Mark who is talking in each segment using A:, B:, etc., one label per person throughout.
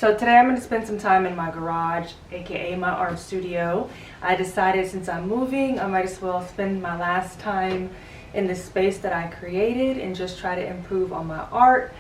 A: So today I'm going to spend some time in my garage, aka my art studio. I decided since I'm moving, I might as well spend my last time in the space that I created and just try to improve on my art.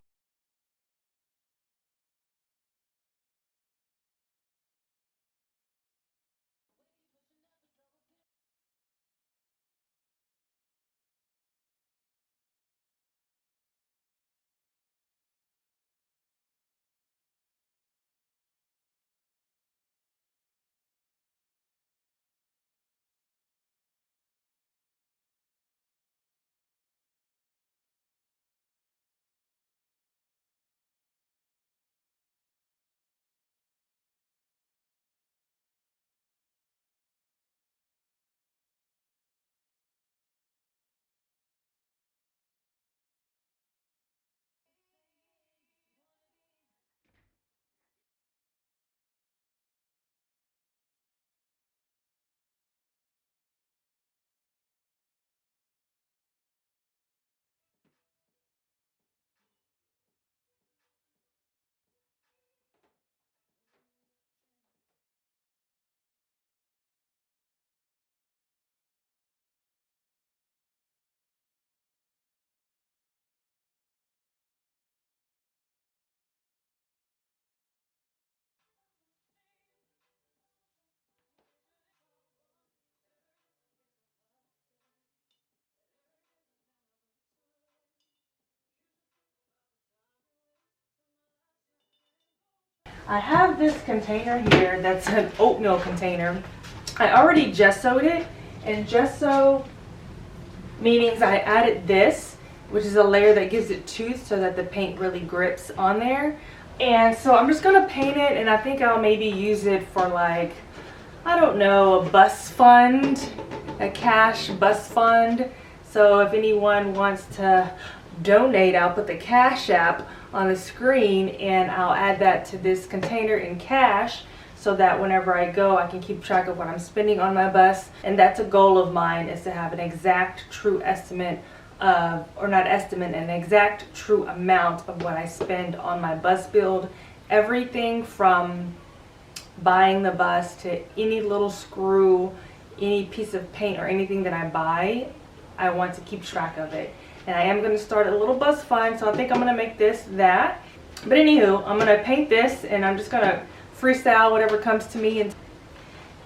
A: I have this container here that's an oatmeal container. I already gessoed it, and gesso meanings I added this, which is a layer that gives it tooth so that the paint really grips on there. And so I'm just gonna paint it, and I think I'll maybe use it for, like, I don't know, a bus fund, a cash bus fund. So if anyone wants to donate, I'll put the Cash App on the screen and I'll add that to this container in cash so that whenever I go, I can keep track of what I'm spending on my bus. And that's a goal of mine, is to have an exact true estimate of, or not estimate, an exact true amount of what I spend on my bus build. Everything from buying the bus to any little screw, any piece of paint or anything that I buy, I want to keep track of it. And I am going to start a little bus fund, so I think I'm going to make this that. But anywho, I'm going to paint this and I'm just going to freestyle whatever comes to me.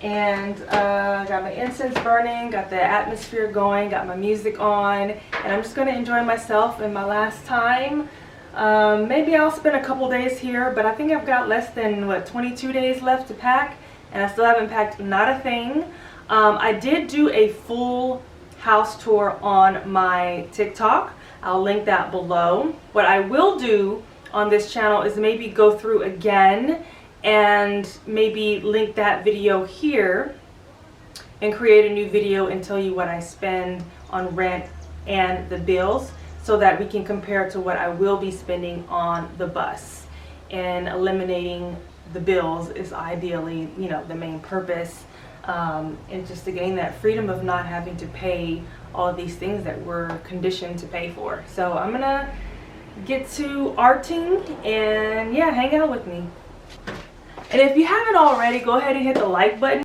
A: And got my incense burning, got the atmosphere going, got my music on, and I'm just going to enjoy myself in my last time. Maybe I'll spend a couple days here, but I think I've got less than, 22 days left to pack, and I still haven't packed not a thing. I did do a full house tour on my TikTok. I'll link that below. What I will do on this channel is maybe go through again and maybe link that video here and create a new video and tell you what I spend on rent and the bills, so that we can compare to what I will be spending on the bus. And eliminating the bills is ideally, the main purpose. And just to gain that freedom of not having to pay all of these things that we're conditioned to pay for. So I'm gonna get to arting and yeah, hang out with me. And if you haven't already, go ahead and hit the like button.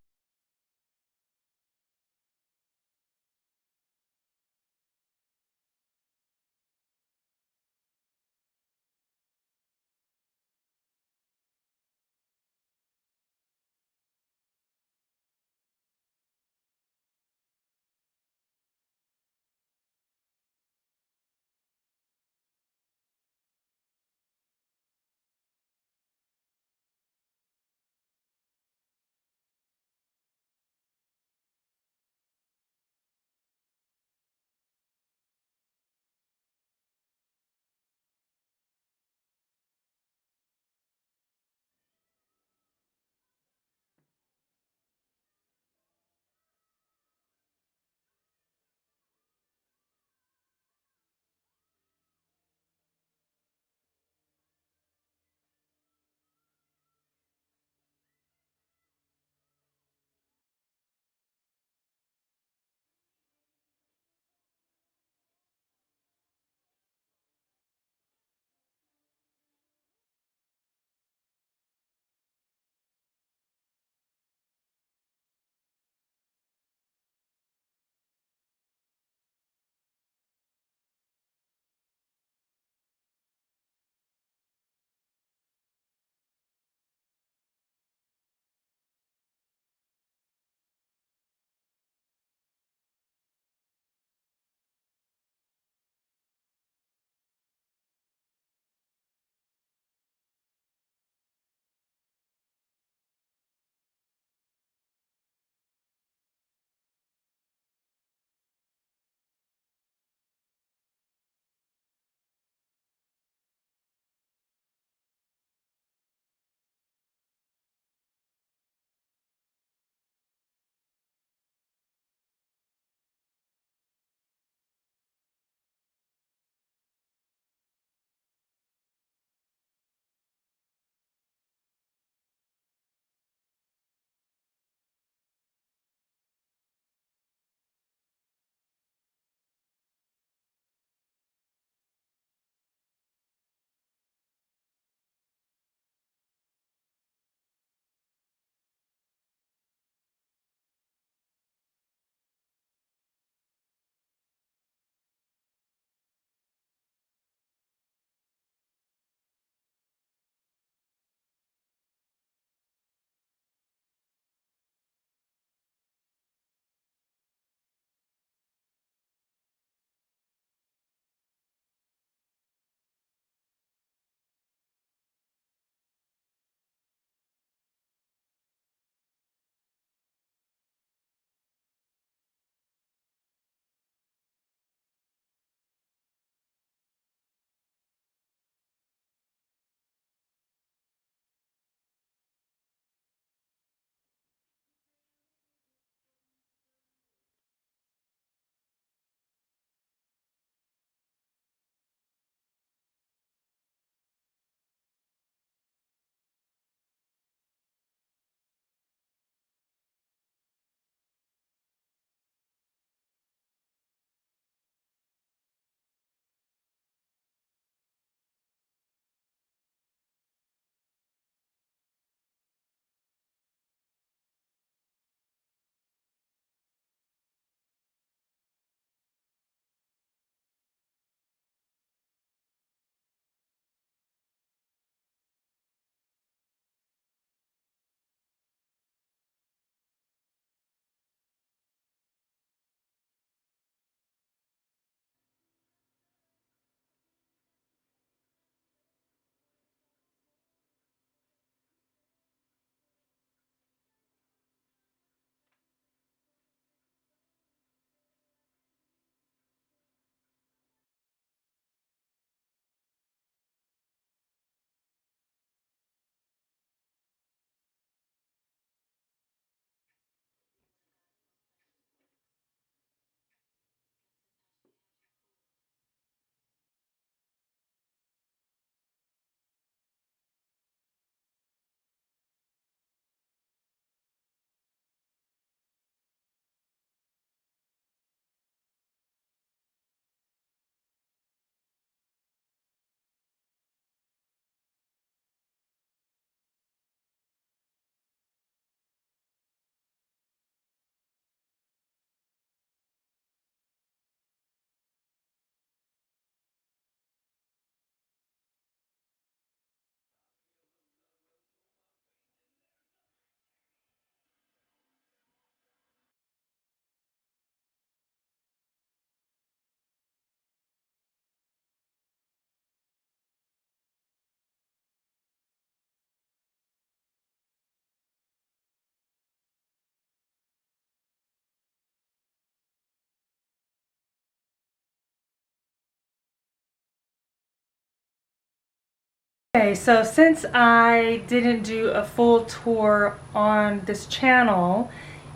A: Okay, so since I didn't do a full tour on this channel,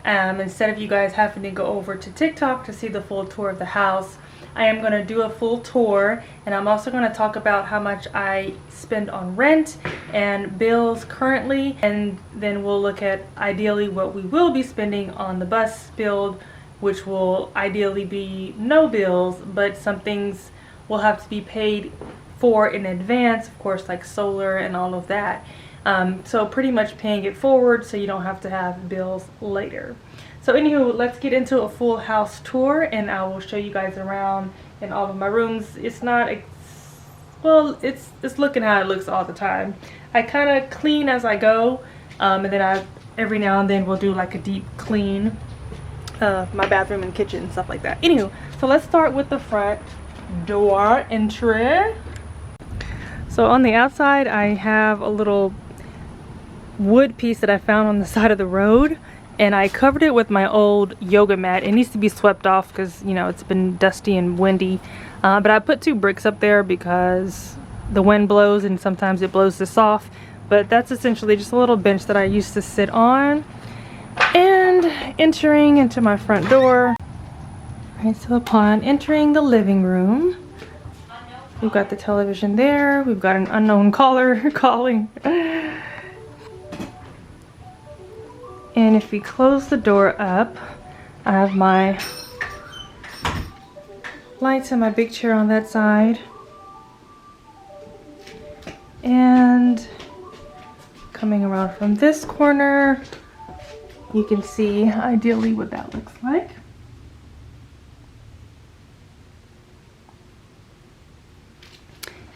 A: instead of you guys having to go over to TikTok to see the full tour of the house, I am going to do a full tour, and I'm also going to talk about how much I spend on rent and bills currently, and then we'll look at ideally what we will be spending on the bus build, which will ideally be no bills, but some things will have to be paid for in advance, of course, like solar and all of that. So pretty much paying it forward so you don't have to have bills later. So anywho, let's get into a full house tour, and I will show you guys around in all of my rooms. It's not, well, it's looking how it looks all the time. I kind of clean as I go, and then every now and then we'll do like a deep clean of my bathroom and kitchen and stuff like that. Anywho, so let's start with the front door entry. So on the outside, I have a little wood piece that I found on the side of the road, and I covered it with my old yoga mat. It needs to be swept off because, you know, it's been dusty and windy. But I put 2 bricks up there because the wind blows and sometimes it blows this off. But that's essentially just a little bench that I used to sit on. And entering into my front door. Alright, so upon entering the living room, we've got the television there. We've got an unknown caller calling. And if we close the door up, I have my lights and my big chair on that side. And coming around from this corner, you can see ideally what that looks like.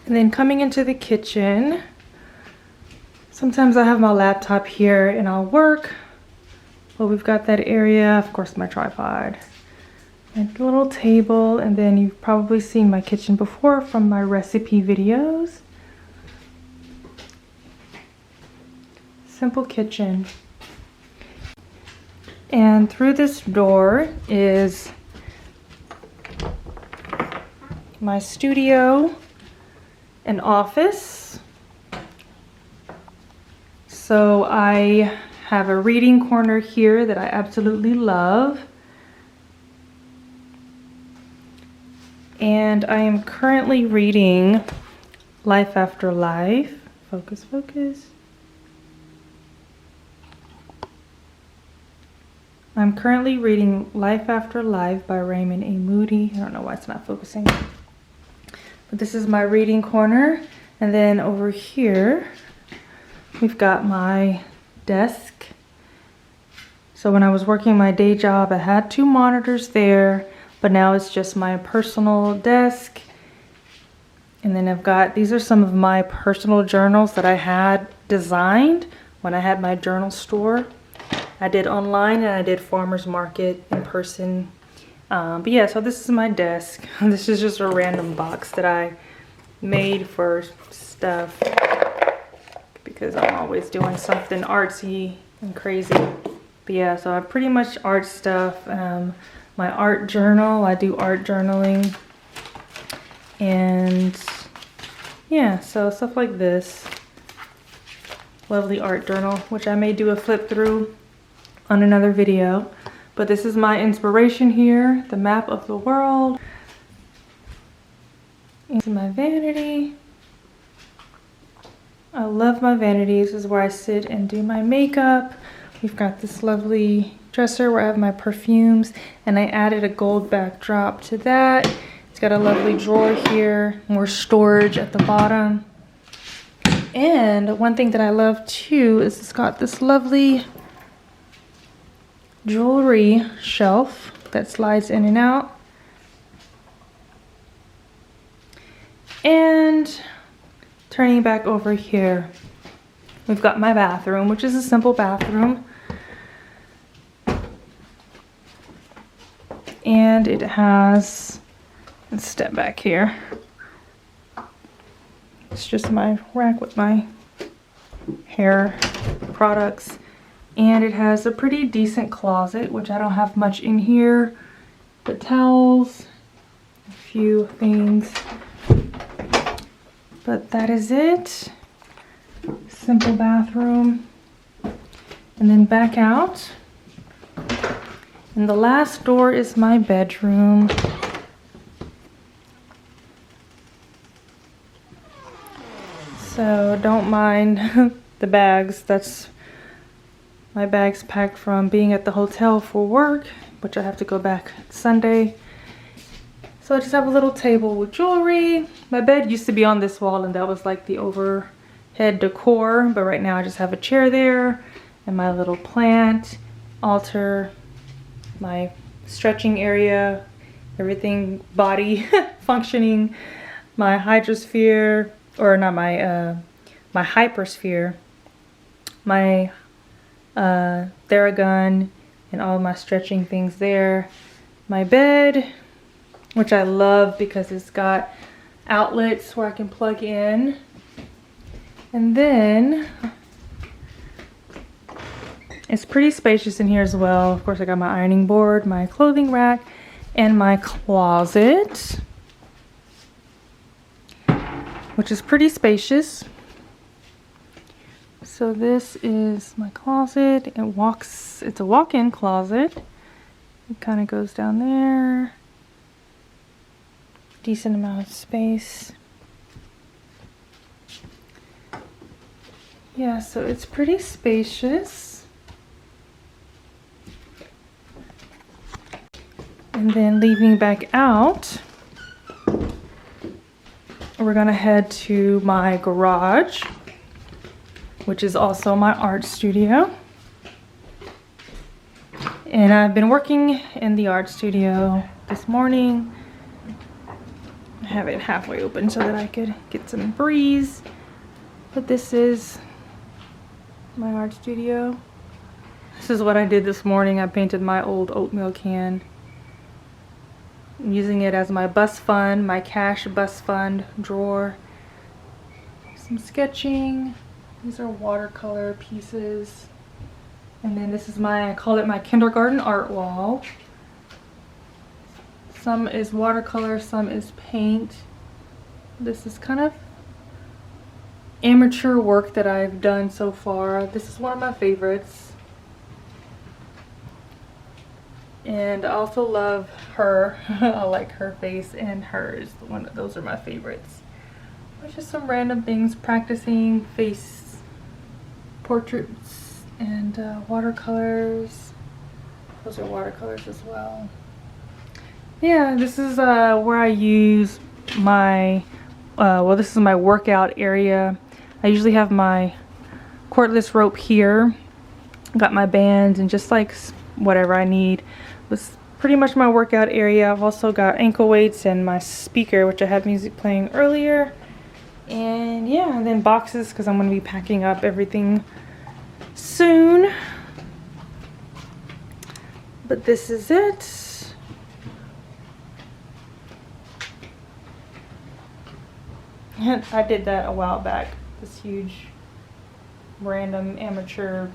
A: And then coming into the kitchen, sometimes I have my laptop here and I'll work. Well, we've got that area, of course, my tripod, and a little table, and then you've probably seen my kitchen before from my recipe videos. Simple kitchen. And through this door is my studio and office. So I have a reading corner here that I absolutely love. And I am currently reading Life After Life. Focus, focus. I'm currently reading Life After Life by Raymond A. Moody. I don't know why it's not focusing. But this is my reading corner. And then over here, we've got my desk. So when I was working my day job, I had 2 monitors there, but now it's just my personal desk. And then I've got, these are some of my personal journals that I had designed when I had my journal store. I did online and I did farmers market in person. But yeah, so this is my desk. This is just a random box that I made for stuff because I'm always doing something artsy and crazy. But yeah, so I pretty much art stuff. My art journal, I do art journaling. And yeah, so stuff like this. Lovely art journal, which I may do a flip through on another video. But this is my inspiration here, the map of the world. This is my vanity. I love my vanity. This is where I sit and do my makeup. We've got this lovely dresser where I have my perfumes, and I added a gold backdrop to that. It's got a lovely drawer here, more storage at the bottom. And one thing that I love too is it's got this lovely jewelry shelf that slides in and out. And turning back over here, we've got my bathroom, which is a simple bathroom. And it has, let's step back here. It's just my rack with my hair products. And it has a pretty decent closet, which I don't have much in here, but towels, a few things. But that is it. simple bathroom. And then back out. And the last door is my bedroom. So don't mind the bags. That's my bags packed from being at the hotel for work, which I have to go back Sunday. So I just have a little table with jewelry. My bed used to be on this wall and that was like the overhead decor, but right now I just have a chair there and my little plant, altar, my stretching area, everything body functioning, my hydrosphere, or not my my hypersphere, my Theragun, and all my stretching things there. My bed, which I love because it's got outlets where I can plug in. And then it's pretty spacious in here as well. Of course, I got my ironing board, my clothing rack, and my closet, which is pretty spacious. So this is my closet. It's a walk-in closet. It kind of goes down there. Decent amount of space. Yeah, so it's pretty spacious. And then leaving back out, we're gonna head to my garage, which is also my art studio. And I've been working in the art studio this morning. I have it halfway open so that I could get some breeze. But this is my art studio. This is what I did this morning. I painted my old oatmeal can. I'm using it as my bus fund, my cash bus fund drawer. Some sketching. These are watercolor pieces. And then this is I call it my kindergarten art wall. Some is watercolor, some is paint. This is kind of amateur work that I've done so far. This is one of my favorites. And I also love her. I like her face and hers. Those are my favorites. There's just some random things, practicing face portraits and watercolors. Those are watercolors as well. Yeah, this is where I use my, well, this is my workout area. I usually have my cordless rope here. Got my bands and just like whatever I need. This is pretty much my workout area. I've also got ankle weights and my speaker, which I had music playing earlier. And yeah, and then boxes because I'm going to be packing up everything soon. But this is it. I did that a while back. This huge random amateur,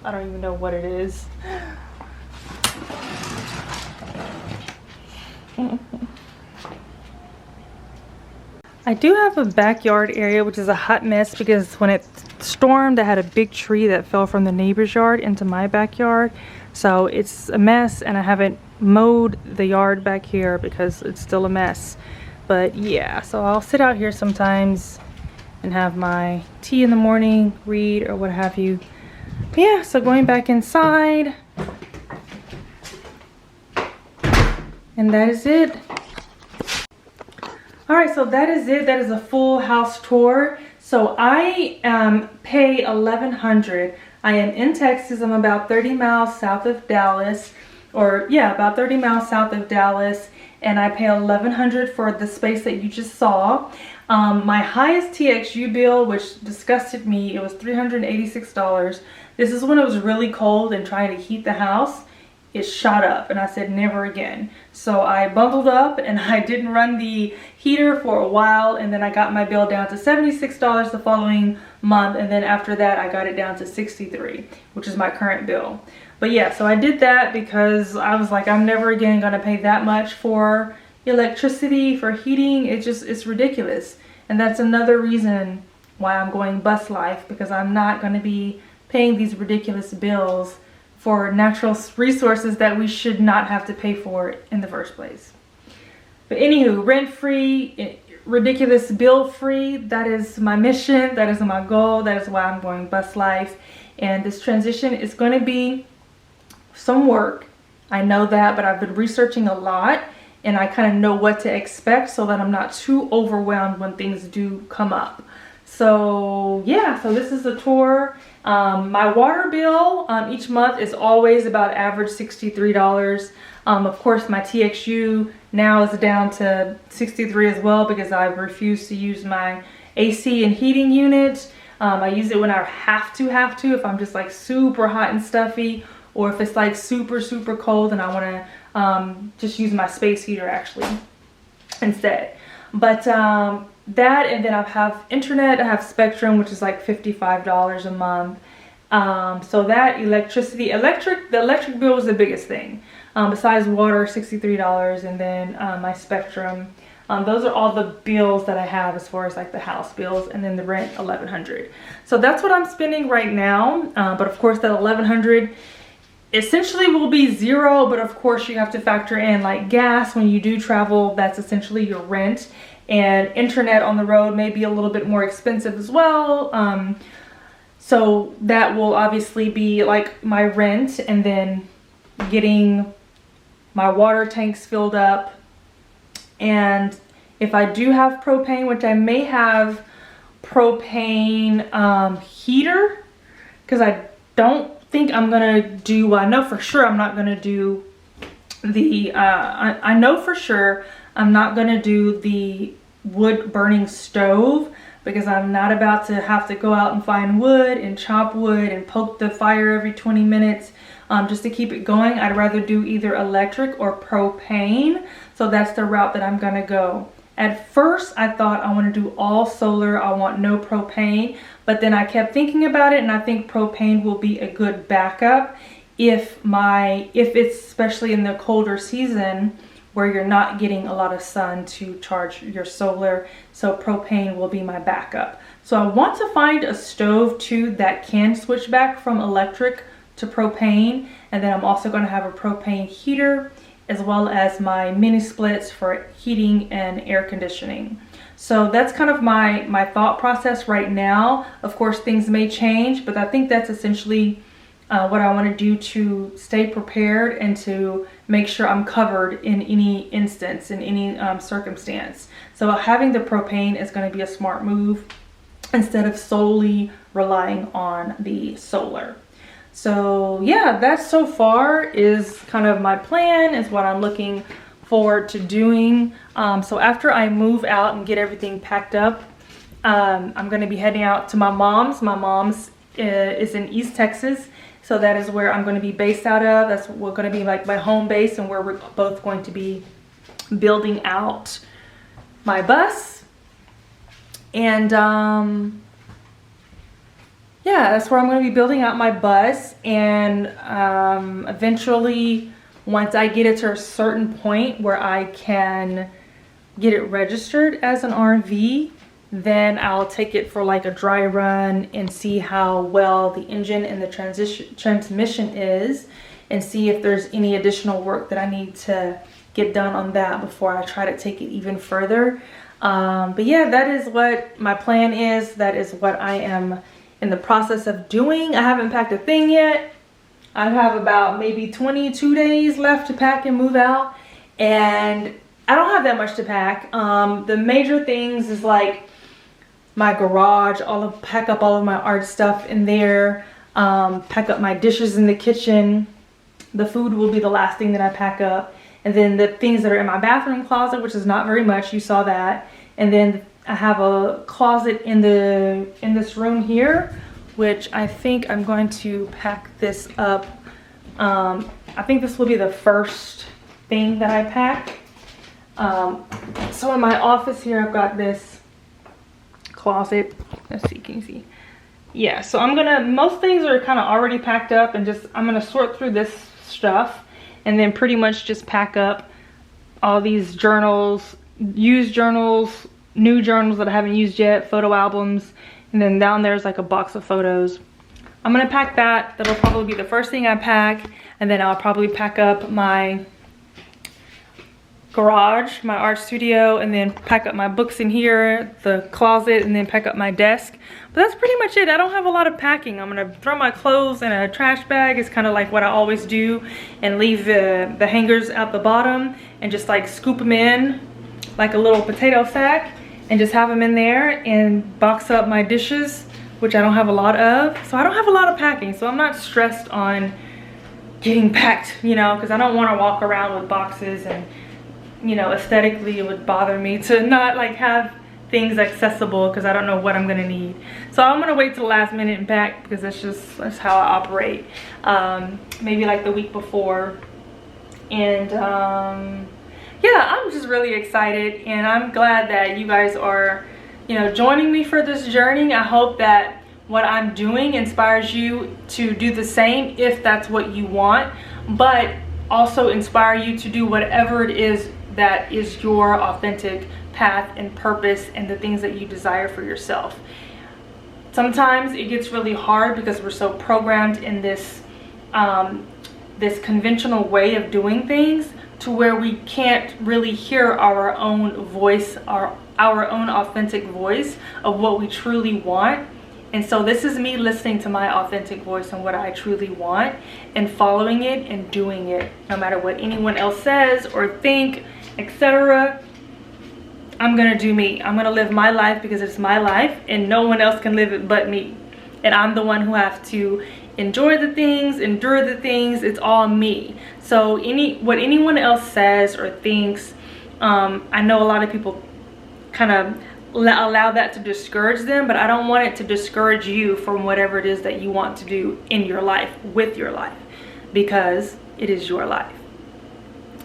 A: I don't even know what it is. I do have a backyard area which is a hot mess because when it stormed I had a big tree that fell from the neighbor's yard into my backyard. So it's a mess and I haven't mowed the yard back here because it's still a mess. But yeah, so I'll sit out here sometimes and have my tea in the morning, read or what have you. But yeah, so going back inside. And that is it. Alright, so that is it. That is a full house tour. So I pay $1,100. I am in Texas. I'm about 30 miles south of Dallas. Or yeah, about 30 miles south of Dallas. And I pay $1,100 for the space that you just saw. My highest TXU bill, which disgusted me, it was $386. This is when it was really cold and trying to heat the house. It shot up and I said never again. So I bundled up and I didn't run the heater for a while, and then I got my bill down to $76 the following month, and then after that I got it down to $63, which is my current bill. But yeah, so I did that because I was like, I'm never again gonna pay that much for electricity, for heating. It's ridiculous. And that's another reason why I'm going bus life, because I'm not going to be paying these ridiculous bills for natural resources that we should not have to pay for in the first place. But anywho, rent-free, ridiculous bill-free, that is my mission, that is my goal, that is why I'm going bus life. And this transition is going to be some work. I know that, but I've been researching a lot and I kind of know what to expect so that I'm not too overwhelmed when things do come up. So yeah, so this is the tour. My water bill each month is always about average $63. Of course, my TXU now is down to $63 as well because I've refused to use my AC and heating unit. I use it when I have to, if I'm just like super hot and stuffy, or if it's like super cold and I want to just use my space heater actually instead. But that, and then I have internet, I have Spectrum, which is like $55 a month. So that the electric bill was the biggest thing. Besides water, $63, and then my Spectrum. Those are all the bills that I have as far as like the house bills, and then the rent, $1,100. So that's what I'm spending right now. But of course that $1,100 essentially will be zero, but of course you have to factor in like gas when you do travel. That's essentially your rent, and internet on the road may be a little bit more expensive as well. So that will obviously be like my rent, and then getting my water tanks filled up. And if I do have propane, which I may have propane heater, because I don't think I'm gonna do, well, I know for sure I'm not gonna do the I know for sure I'm not gonna do the wood burning stove, because I'm not about to have to go out and find wood and chop wood and poke the fire every 20 minutes just to keep it going. I'd rather do either electric or propane. So that's the route that I'm gonna go. At first I thought I want to do all solar, I want no propane, but then I kept thinking about it, and I think propane will be a good backup if it's especially in the colder season where you're not getting a lot of sun to charge your solar. So propane will be my backup. So I want to find a stove too that can switch back from electric to propane, and then I'm also going to have a propane heater, as well as my mini splits for heating and air conditioning. So that's kind of my thought process right now. Of course, things may change, but I think that's essentially what I want to do to stay prepared and to make sure I'm covered in any instance, in any circumstance. So having the propane is going to be a smart move instead of solely relying on the solar. So yeah, that so far is kind of my plan, is what I'm looking forward to doing. So after I move out and get everything packed up, I'm going to be heading out to my mom's. My mom's is in East Texas, so that is where I'm going to be based out of. That's going to be like my home base, and where we're both going to be building out my bus. And yeah, that's where I'm going to be building out my bus. And eventually, once I get it to a certain point where I can get it registered as an RV, then I'll take it for like a dry run and see how well the engine and the transmission is, and see if there's any additional work that I need to get done on that before I try to take it even further. But yeah, that is what my plan is. That is what I am in the process of doing. I haven't packed a thing yet. I have about maybe 22 days left to pack and move out, and I don't have that much to pack. The major things is like my garage, pack up all of my art stuff in there, pack up my dishes in the kitchen. The food will be the last thing that I pack up, and then the things that are in my bathroom closet, which is not very much, you saw that. And then I have a closet in this room here, which I think I'm going to pack this up. I think this will be the first thing that I pack. So in my office here, I've got this closet. Let's see, can you see? Yeah, so most things are kind of already packed up, and I'm gonna sort through this stuff and then pretty much just pack up all these journals, used journals, new journals that I haven't used yet, photo albums, And then down there's like a box of photos. I'm gonna pack that. That'll probably be the first thing I pack. And then I'll probably pack up my garage, my art studio, and then pack up my books in here, the closet, and then pack up my desk. But that's pretty much it. I don't have a lot of packing. I'm gonna throw my clothes in a trash bag. It's kind of like what I always do, and leave the hangers at the bottom and just like scoop them in like a little potato sack and just have them in there, and box up my dishes, which I don't have a lot of. So I don't have a lot of packing, so I'm not stressed on getting packed, you know, because I don't want to walk around with boxes, and you know, aesthetically it would bother me to not like have things accessible because I don't know what I'm gonna need. So I'm gonna wait till the last minute and pack, because that's how I operate. Maybe like the week before. And yeah, I'm just really excited, and I'm glad that you guys are, you know, joining me for this journey. I hope that what I'm doing inspires you to do the same if that's what you want, but also inspire you to do whatever it is that is your authentic path and purpose, and the things that you desire for yourself. Sometimes it gets really hard because we're so programmed in this this conventional way of doing things, to where we can't really hear our own voice, our own authentic voice of what we truly want. And so this is me listening to my authentic voice and what I truly want, and following it and doing it, no matter what anyone else says or think, etc. I'm gonna do me. I'm gonna live my life because it's my life, and no one else can live it but me. And I'm the one who have to enjoy the things, endure the things. It's all me. So what anyone else says or thinks, I know a lot of people kind of allow that to discourage them, but I don't want it to discourage you from whatever it is that you want to do in your life, with your life, because it is your life.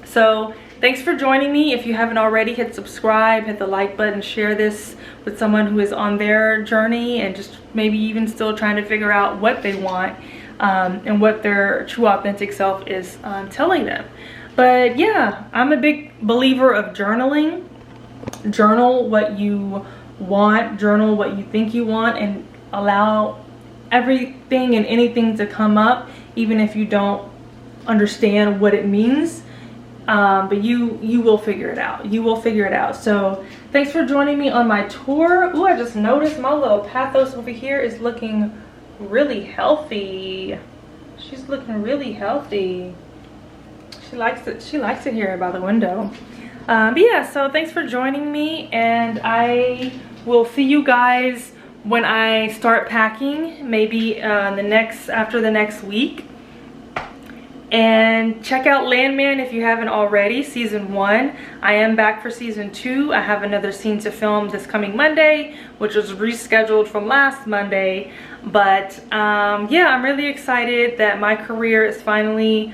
A: So thanks for joining me. If you haven't already, hit subscribe, hit the like button, share this with someone who is on their journey and just maybe even still trying to figure out what they want, and what their true authentic self is telling them. But yeah, I'm a big believer of journaling. Journal what you want, journal what you think you want, and allow everything and anything to come up, even if you don't understand what it means. But you will figure it out. You will figure it out. So thanks for joining me on my tour. Ooh, I just noticed my little Pathos over here is looking really healthy. She's looking really healthy. She likes it. She likes it here by the window. But yeah, so thanks for joining me, and I will see you guys when I start packing, maybe after the next week. And check out Landman if you haven't already, season 1. I am back for season 2. I have another scene to film this coming Monday, which was rescheduled from last Monday. But yeah, I'm really excited that my career is finally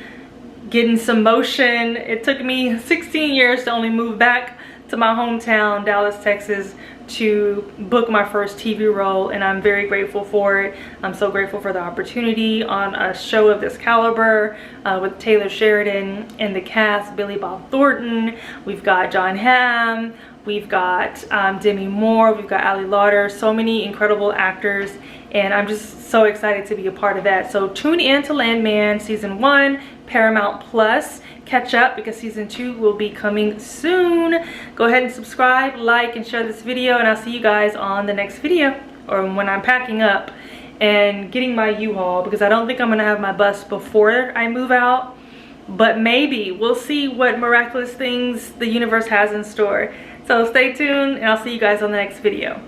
A: getting some motion. It took me 16 years to only move back to my hometown, Dallas, Texas, to book my first TV role, and I'm very grateful for it. I'm so grateful for the opportunity on a show of this caliber, with Taylor Sheridan and the cast, Billy Bob Thornton. We've got John Hamm, we've got Demi Moore, we've got Ali Lauder, so many incredible actors, and I'm just so excited to be a part of that. So tune in to Landman season 1, Paramount Plus. Catch up because season 2 will be coming soon. Go ahead and subscribe, like, and share this video, and I'll see you guys on the next video, or when I'm packing up and getting my U-Haul, because I don't think I'm gonna have my bus before I move out, but maybe. We'll see what miraculous things the universe has in store. So stay tuned, and I'll see you guys on the next video.